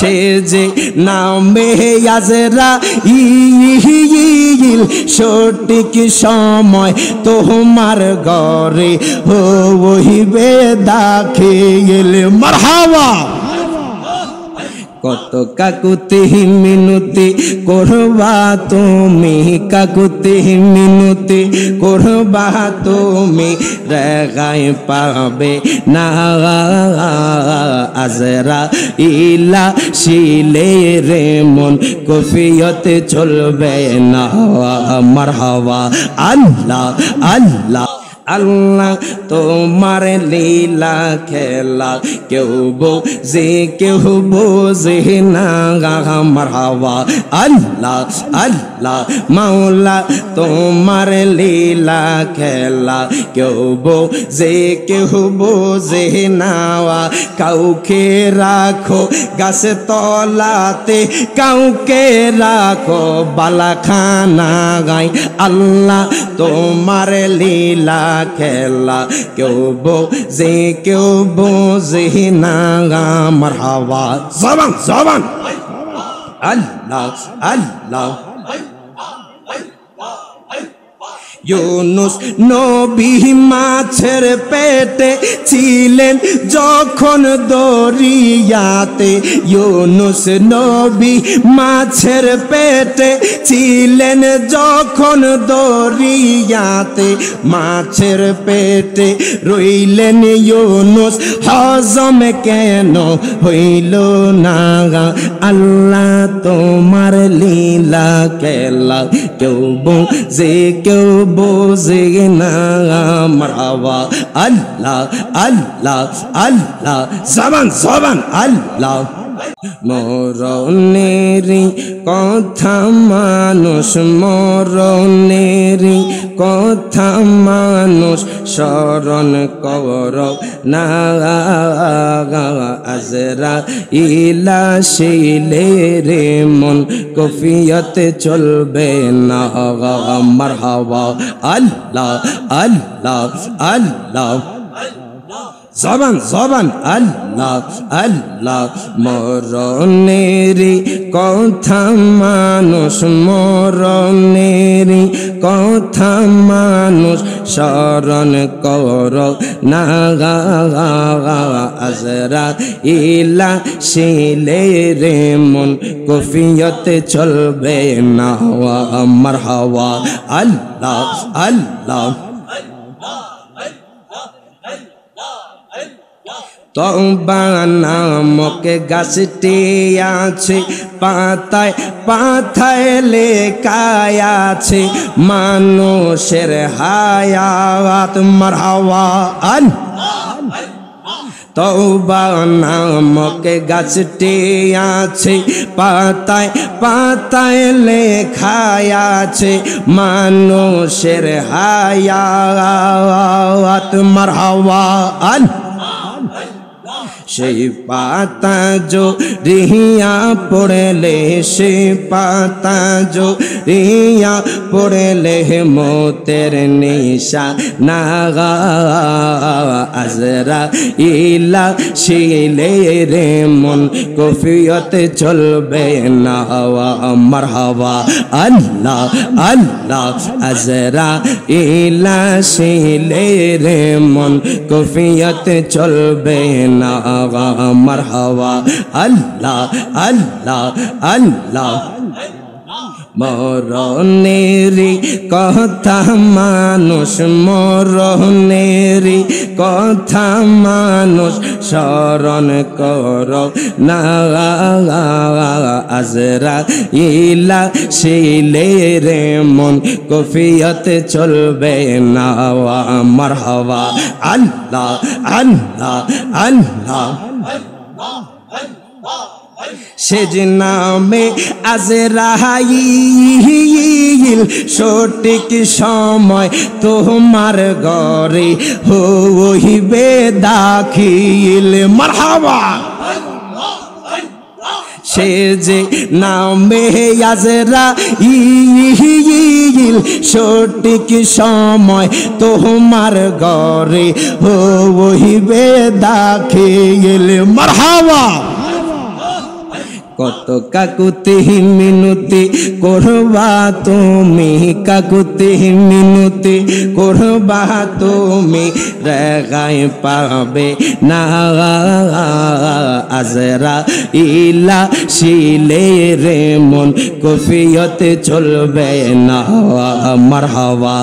সে যে নামে আজরাইল সঠিক সময় তোমার ঘরে হইবে দাখিল মারহাবা কত কাকুতি মিনতি করবা তুমি কাকুতি মিনতি করবা তুমি রেগাই পাবে না আজরাইল শিলে রে মন কফিয়তে চলবে না মারহাবা আল্লাহ আল্লাহ আল্লাহ তোমার লীলা খেলা কেউ বোঝে না মারহাবা আল্লাহ আল্লাহ মাওলা তোমার লীলা খেলা কেউ বোঝে না কাউকে রাখো গাছ তলাতে কাউকে রাখো বালাখানা গাই আল্লাহ তোমার লীলা খেলা কেউ বোঝে না মারহাবা জবান জবান আল্লাহ আল্লাহ ইউনুস নবী মাছের পেটে ছিলেন যখন দরিয়াতে ইউনুস নবী মাছের পেটে ছিলেন যখন দরিয়াতে মাছের পেটে রইলেন ইউনুস হজম কেন হইল না আল্লাহ তোমার লীলা খেলা কেউ বোঝে না মারহাবা আল্লাহ আল্লাহ আল্লাহ জবান জবান আল্লাহ মরণেরি কথা মানুষ মরণেরি কথা মানুষ স্মরণ কর না আজরাইল শিলে রে মন কফিয়তে চলবে না মারহাবা আল্লাহ আল্লাহ আল্লাহ জবান জবান আল্লাহ আল্লাহ মরণেরি কথা মানুষ মরণেরি কথা মানুষ স্মরণ কর না আজরাইল শিলে রে মন কফিয়তে চলবে না মারহাবা আল্লাহ আল্লাহ তওবা নামক গাছটি আছে পাতায় পাতায় লেখা আছে মানুষের হায়াত মারহাবা তওবা নামক গাছটি আছে পাতায় পাতায় লেখা আছে মানুষের হায়াত মারহাবা সেই পাতা জো রিয়া পড়লে সে পাতা জো রিয়া পড়লে মতের নিশা না আজরাইল শিলে রে মন কফিয়তে চলবে না মারহাবা আল্লাহ আল্লাহ আজরাইল শিলে রে মন কফিয়তে চলবে না মারহাবা আল্লাহ আল্লাহ আল্লাহ মরণেরি কথা মানুষ মরণেরি কথা মানুষ স্মরণ কর না আজরাইল শিলে রে মন কফিয়তে চলবে না মারহাবা আল্লাহ আল্লাহ আল্লাহ সেজ নামে আজরাইল সঠিক সময় তোমার ঘরে হইবে দাখিল মারহাবা সে যে নামে আজরাইল সঠিক সময় তোমার ঘরে হইবে দাখিল মারহাবা কত কাকুতি মিনতি করবা তুমি, কাকুতি মিনতি করবা তুমি, রেগাই পাবে না আজরাইলা শিলে রে মন কফিয়তে চলবে না। মারহাবা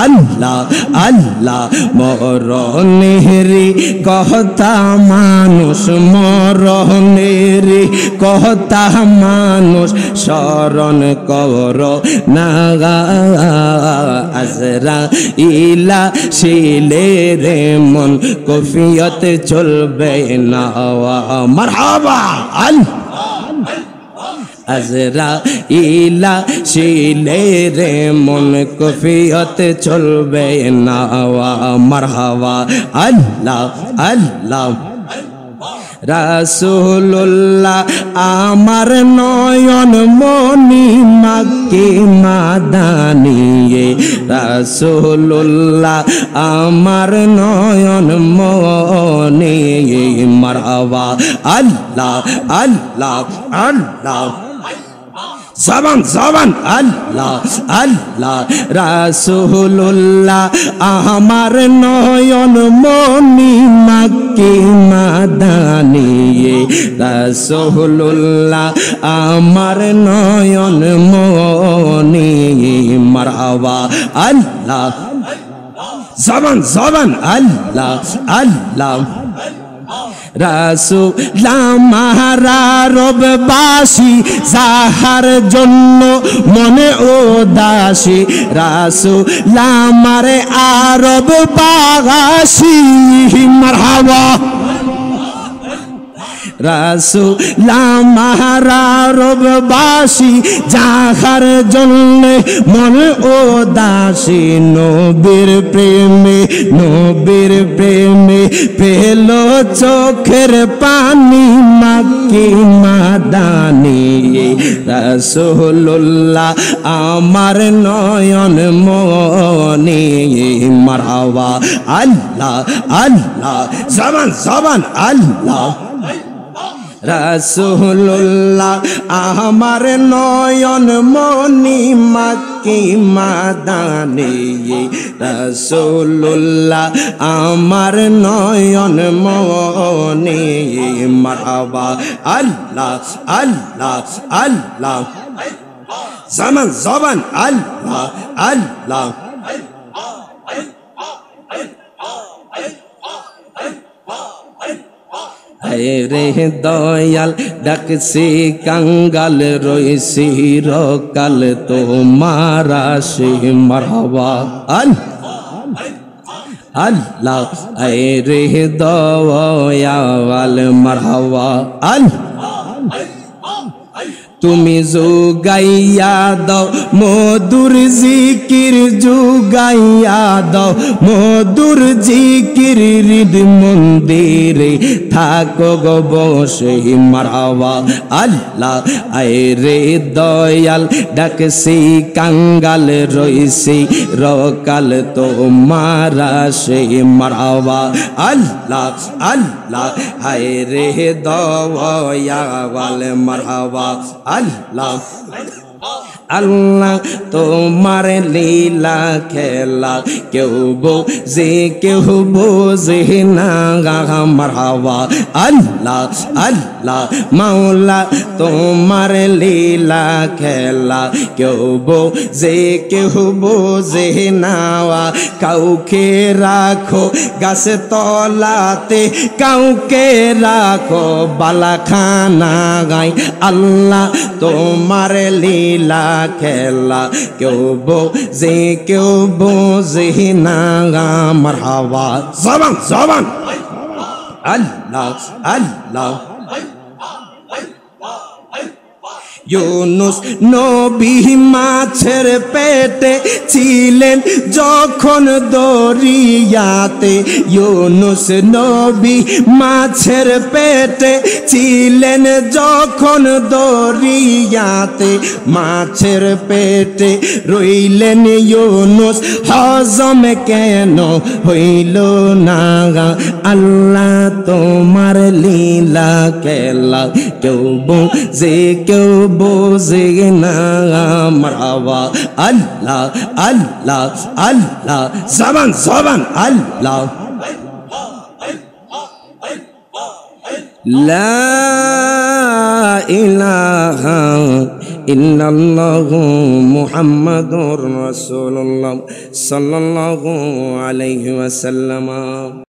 আল্লাহ আল্লাহ মরণেরি কথা মানুষ, মরণেরি কথা মানুষ স্মরণ কর না আজরাইলা শিলে রে মন কফিয়তে চলবে না। মারহাবা আল্লাহ আজরাইলা শিলে রে মন কফিয়তে চলবে না। মারহাবা আল্লাহ আল্লাহ রাসূলুল্লাহ আমার নয়ন মনি মাকে মাদানিয়ে, রাসূলুল্লাহ আমার নয়ন মনি। মারহাবা আল্লাহ আল্লাহ আল্লাহ জবান জবান আল্লাহ আল্লাহ রাসূলুল্লাহ আমার নয়ন মনি মাকে মাদানিয়ে, রাসূলুল্লাহ আমার নয়ন মনি। মারহাবা আল্লাহ জবান জবান আল্লাহ আল্লাহ রাসূল মাহারা রববাসী যাহার জন্য মনে উদাসী, রাসূল আমারে আরববাসী। মারহাবা রাসূল মাহারা রববাসী যাহার জন্য মনে উদাসী, নবীর প্রেমে নবীর প্রেমে পেল চোখের পানি মাকে মাদানি। রাসূলুল্লাহ আমার নয়ন মনি। মারহাবা আল্লাহ আল্লাহ জবান জবান আল্লাহ রাসূলুল্লাহ আমার নয়ন মনি মাকে মাদানি। রাসূলুল্লাহ আমার নয়ন মনি। মারহাবা আল্লাহ আল্লাহ আল্লাহ জবান জবান আল্লাহ আল্লাহ রে দয়াল ডাকছি কাঙ্গাল রইছি রকাল তোমার আসে। মারহাবা আল্লাহ রে দয়াল মারহাবা আল্লাহ তুমি জুগাইয়া দাও মধুর জিকির, জুগাইয়া দাও মধুর জিকির, হৃদ মন্দিরে থাকো গো বসে। মারহাবা আল্লাহ রে দয়াল ডাকছি কাঙ্গাল রইছি রকাল তোমার আসে। মারহাবা আল্লাহ আল্লাহ রে দয়াল মারহাবা আল্লাহ আল্লাহ তোমার লীলা খেলা কেউ বোঝে কেউ বোঝে না। মারহাবা আল্লাহ আল্লাহ মাওলা তোমার লীলা খেলা কেউ বোঝে কেউ বোঝে না। কাউকে রাখো গাছ তলাতে, কাউকে রাখো বালাখানা গাই। আল্লাহ তোমার লীলা খেলা কেউ বোঝে কেউ বোঝে না। মারহাবা জবান জবান আল্লাহ আল্লাহ ইউনুস নবী মাছের পেটে ছিলেন যখন দরিয়াতে ইউনুস নবী মাছের পেটে ছিলেন যখন দরিয়াতে মাছের পেটে রইলেন ইউনুস হজম কেন হইল না আল্লাহ তোমার লীলা খেলা কেউ বোঝে কেউ বোঝে না মারহাবা আল্লাহ আল্লাহ আল্লাহ জবান জবান আল্লাহ লা ইলাহা ইল্লাল্লাহু মুহাম্মাদুর রাসূলুল্লাহ সাল্লাল্লাহু আলাইহি ওয়াসাল্লাম।